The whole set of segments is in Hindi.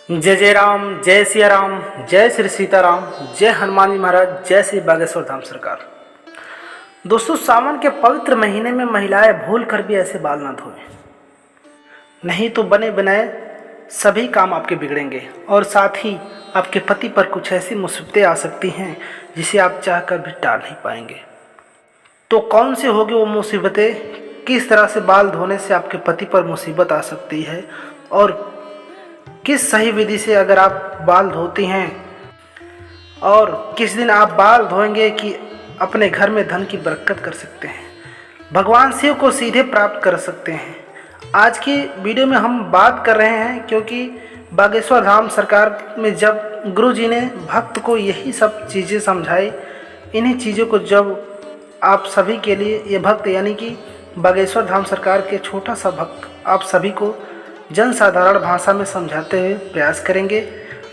जय जय राम, जय सिया राम, जय श्री सीताराम, जय हनुमान जी महाराज, जय श्री बागेश्वर धाम सरकार। दोस्तों, सावन के पवित्र महीने में महिलाएं भूल कर भी ऐसे बाल ना धोएं, नहीं तो बने बनाए सभी काम आपके बिगड़ेंगे और साथ ही आपके पति पर कुछ ऐसी मुसीबतें आ सकती हैं जिसे आप चाहकर भी टाल नहीं पाएंगे। तो कौन सी होगी वो मुसीबतें, किस तरह से बाल धोने से आपके पति पर मुसीबत आ सकती है और किस सही विधि से अगर आप बाल धोती हैं और किस दिन आप बाल धोएंगे कि अपने घर में धन की बरकत कर सकते हैं, भगवान शिव को सीधे प्राप्त कर सकते हैं। आज की वीडियो में हम बात कर रहे हैं क्योंकि बागेश्वर धाम सरकार में जब गुरु जी ने भक्त को यही सब चीज़ें समझाई, इन्हीं चीज़ों को जब आप सभी के लिए ये भक्त यानी कि बागेश्वर धाम सरकार के छोटा सा भक्त आप सभी को जनसाधारण भाषा में समझाते हुए प्रयास करेंगे।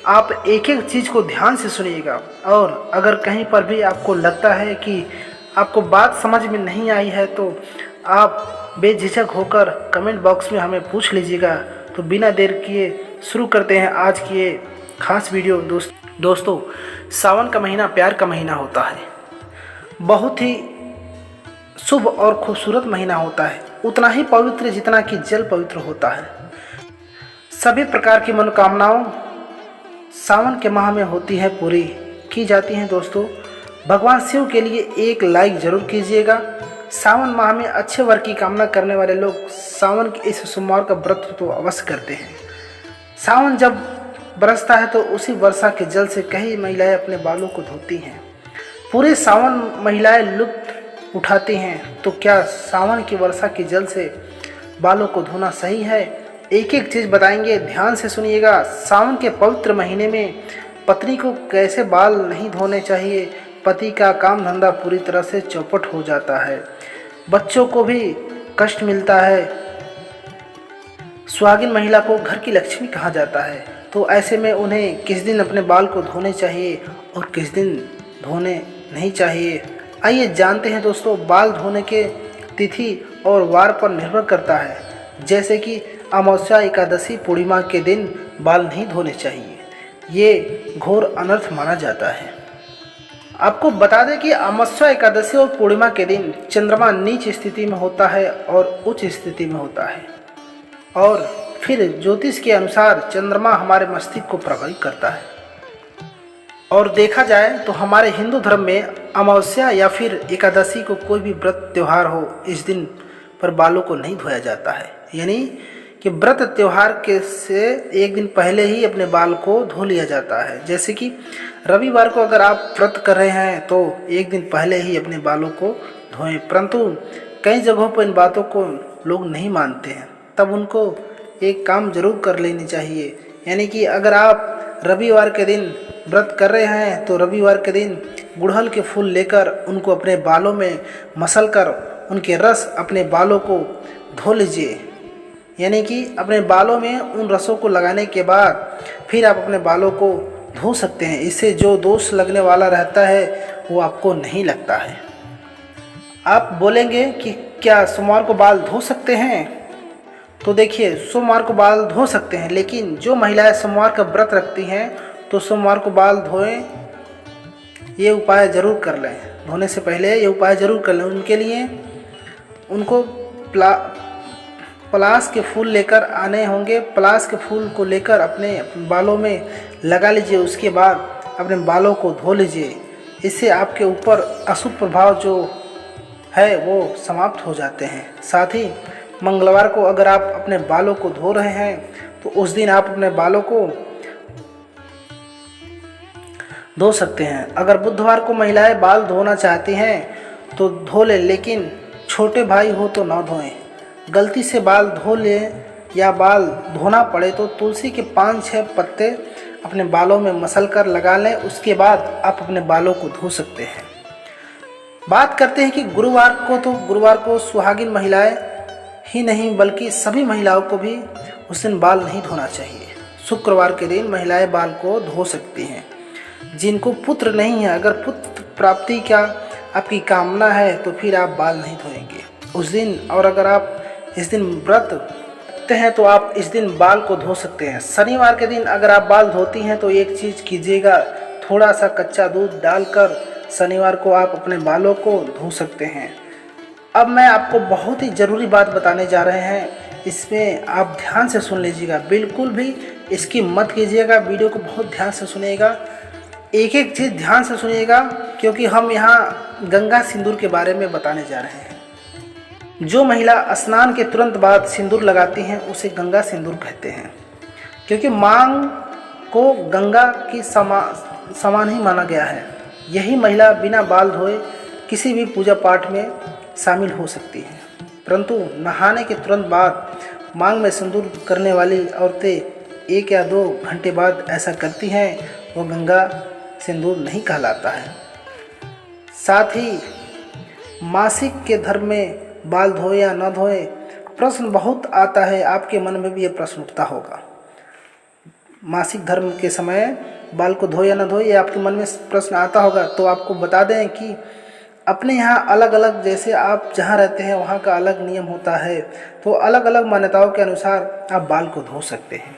आप एक एक चीज़ को ध्यान से सुनिएगा और अगर कहीं पर भी आपको लगता है कि आपको बात समझ में नहीं आई है तो आप बेझिझक होकर कमेंट बॉक्स में हमें पूछ लीजिएगा। तो बिना देर किए शुरू करते हैं आज की ये खास वीडियो। दोस्तों, सावन का महीना प्यार का महीना होता है, बहुत ही शुभ और खूबसूरत महीना होता है, उतना ही पवित्र जितना कि जल पवित्र होता है। सभी प्रकार की मनोकामनाओं सावन के माह में होती है, पूरी की जाती हैं। दोस्तों, भगवान शिव के लिए एक लाइक जरूर कीजिएगा। सावन माह में अच्छे वर की कामना करने वाले लोग सावन के इस सोमवार का व्रत तो अवश्य करते हैं। सावन जब बरसता है तो उसी वर्षा के जल से कई महिलाएं अपने बालों को धोती हैं। पूरे सावन महिलाएं लुत्फ उठाती हैं, तो क्या सावन की वर्षा के जल से बालों को धोना सही है? एक एक चीज़ बताएंगे, ध्यान से सुनिएगा। सावन के पवित्र महीने में पत्नी को कैसे बाल नहीं धोने चाहिए, पति का काम धंधा पूरी तरह से चौपट हो जाता है, बच्चों को भी कष्ट मिलता है, सुहागिन महिला को घर की लक्ष्मी कहा जाता है। तो ऐसे में उन्हें किस दिन अपने बाल को धोने चाहिए और किस दिन धोने नहीं चाहिए, आइए जानते हैं। दोस्तों, बाल धोने के तिथि और वार पर निर्भर करता है, जैसे कि अमावस्या, एकादशी, पूर्णिमा के दिन बाल नहीं धोने चाहिए, ये घोर अनर्थ माना जाता है। आपको बता दें कि अमावस्या, एकादशी और पूर्णिमा के दिन चंद्रमा नीच स्थिति में होता है और उच्च स्थिति में होता है, और फिर ज्योतिष के अनुसार चंद्रमा हमारे मस्तिष्क को प्रभावित करता है। और देखा जाए तो हमारे हिंदू धर्म में अमावस्या या फिर एकादशी को कोई भी व्रत त्यौहार हो, इस दिन पर बालों को नहीं धोया जाता है, यानी कि व्रत त्यौहार के से एक दिन पहले ही अपने बाल को धो लिया जाता है। जैसे कि रविवार को अगर आप व्रत कर रहे हैं तो एक दिन पहले ही अपने बालों को धोएं, परंतु कई जगहों पर इन बातों को लोग नहीं मानते हैं, तब उनको एक काम जरूर कर लेनी चाहिए। यानी कि अगर आप रविवार के दिन व्रत कर रहे हैं तो रविवार के दिन गुड़हल के फूल लेकर उनको अपने बालों में मसल कर उनके रस अपने बालों को धो लीजिए। यानी कि अपने बालों में उन रसों को लगाने के बाद फिर आप अपने बालों को धो सकते हैं। इससे जो दोष लगने वाला रहता है वो आपको नहीं लगता है। आप बोलेंगे कि क्या सोमवार को बाल धो सकते हैं? तो देखिए, सोमवार को बाल धो सकते हैं, लेकिन जो महिलाएं सोमवार का व्रत रखती हैं तो सोमवार को बाल धोएं, ये उपाय ज़रूर कर लें। धोने से पहले ये उपाय ज़रूर कर लें। उनके लिए उनको पलाश के फूल लेकर आने होंगे। पलाश के फूल को लेकर अपने बालों में लगा लीजिए, उसके बाद अपने बालों को धो लीजिए। इससे आपके ऊपर अशुभ प्रभाव जो है वो समाप्त हो जाते हैं। साथ ही मंगलवार को अगर आप अपने बालों को धो रहे हैं तो उस दिन आप अपने बालों को धो सकते हैं। अगर बुधवार को महिलाएं बाल धोना चाहती हैं तो धो लें, लेकिन छोटे भाई हो तो ना धोएं। गलती से बाल धो लें या बाल धोना पड़े तो तुलसी के 5-6 पत्ते अपने बालों में मसल कर लगा लें, उसके बाद आप अपने बालों को धो सकते हैं। बात करते हैं कि गुरुवार को सुहागिन महिलाएं ही नहीं बल्कि सभी महिलाओं को भी उस दिन बाल नहीं धोना चाहिए। शुक्रवार के दिन महिलाएं बाल को धो सकती हैं। जिनको पुत्र नहीं है, अगर पुत्र प्राप्ति का आपकी कामना है तो फिर आप बाल नहीं धोएंगे उस दिन। और अगर आप इस दिन व्रत सकते हैं तो आप इस दिन बाल को धो सकते हैं। शनिवार के दिन अगर आप बाल धोती हैं तो एक चीज़ कीजिएगा, थोड़ा सा कच्चा दूध डालकर शनिवार को आप अपने बालों को धो सकते हैं। अब मैं आपको बहुत ही ज़रूरी बात बताने जा रहे हैं, इसमें आप ध्यान से सुन लीजिएगा, बिल्कुल भी इसकी मत कीजिएगा, वीडियो को बहुत ध्यान से सुनिएगा, एक एक चीज़ ध्यान से सुनिएगा, क्योंकि हम यहाँ गंगा सिंदूर के बारे में बताने जा रहे हैं। जो महिला स्नान के तुरंत बाद सिंदूर लगाती हैं उसे गंगा सिंदूर कहते हैं, क्योंकि मांग को गंगा की समान ही माना गया है। यही महिला बिना बाल धोए किसी भी पूजा पाठ में शामिल हो सकती है, परंतु नहाने के तुरंत बाद मांग में सिंदूर करने वाली औरतें 1 या 2 घंटे बाद ऐसा करती हैं, वो गंगा सिंदूर नहीं कहलाता है। साथ ही मासिक के धर्म में बाल धोए या न धोए प्रश्न बहुत आता है, आपके मन में भी ये प्रश्न उठता होगा। मासिक धर्म के समय बाल को धोए या न धोए, ये आपके मन में प्रश्न आता होगा। तो आपको बता दें कि अपने यहाँ अलग अलग, जैसे आप जहाँ रहते हैं वहाँ का अलग नियम होता है, तो अलग अलग मान्यताओं के अनुसार आप बाल को धो सकते हैं।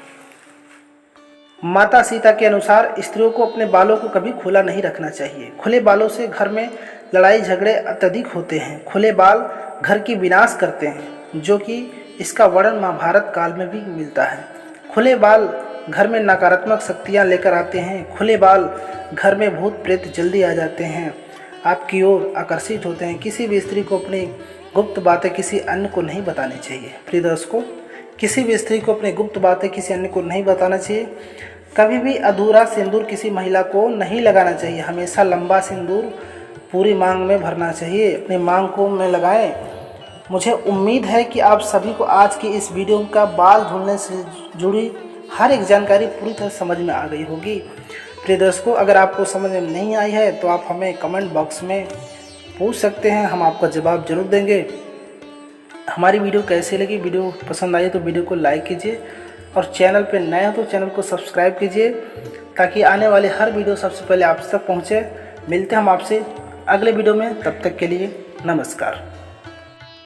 माता सीता के अनुसार स्त्रियों को अपने बालों को कभी खुला नहीं रखना चाहिए। खुले बालों से घर में लड़ाई झगड़े अत्यधिक होते हैं। खुले बाल घर की विनाश करते हैं, जो कि इसका वर्णन महाभारत काल में भी मिलता है। खुले बाल घर में नकारात्मक शक्तियाँ लेकर आते हैं। खुले बाल घर में भूत प्रेत जल्दी आ जाते हैं, आपकी ओर आकर्षित होते हैं। किसी भी स्त्री को अपनी गुप्त बातें किसी अन्य को नहीं बतानी चाहिए। प्रिय दर्शकों, किसी भी स्त्री को अपनी गुप्त बातें किसी अन्य को नहीं बताना चाहिए। कभी भी अधूरा सिंदूर किसी महिला को नहीं लगाना चाहिए। हमेशा लंबा सिंदूर पूरी मांग में भरना चाहिए। अपनी मांग को में लगाएं। मुझे उम्मीद है कि आप सभी को आज की इस वीडियो का बाल धुलने से जुड़ी हर एक जानकारी पूरी तरह समझ में आ गई होगी। प्रिय दर्शकों, अगर आपको समझ में नहीं आई है तो आप हमें कमेंट बॉक्स में पूछ सकते हैं, हम आपका जवाब जरूर देंगे। हमारी वीडियो कैसी लगी, वीडियो पसंद आई तो वीडियो को लाइक कीजिए, और चैनल पे नए हो तो चैनल को सब्सक्राइब कीजिए, ताकि आने वाली हर वीडियो सबसे पहले आप तक पहुँचे। मिलते हैं हम आपसे अगले वीडियो में, तब तक के लिए नमस्कार।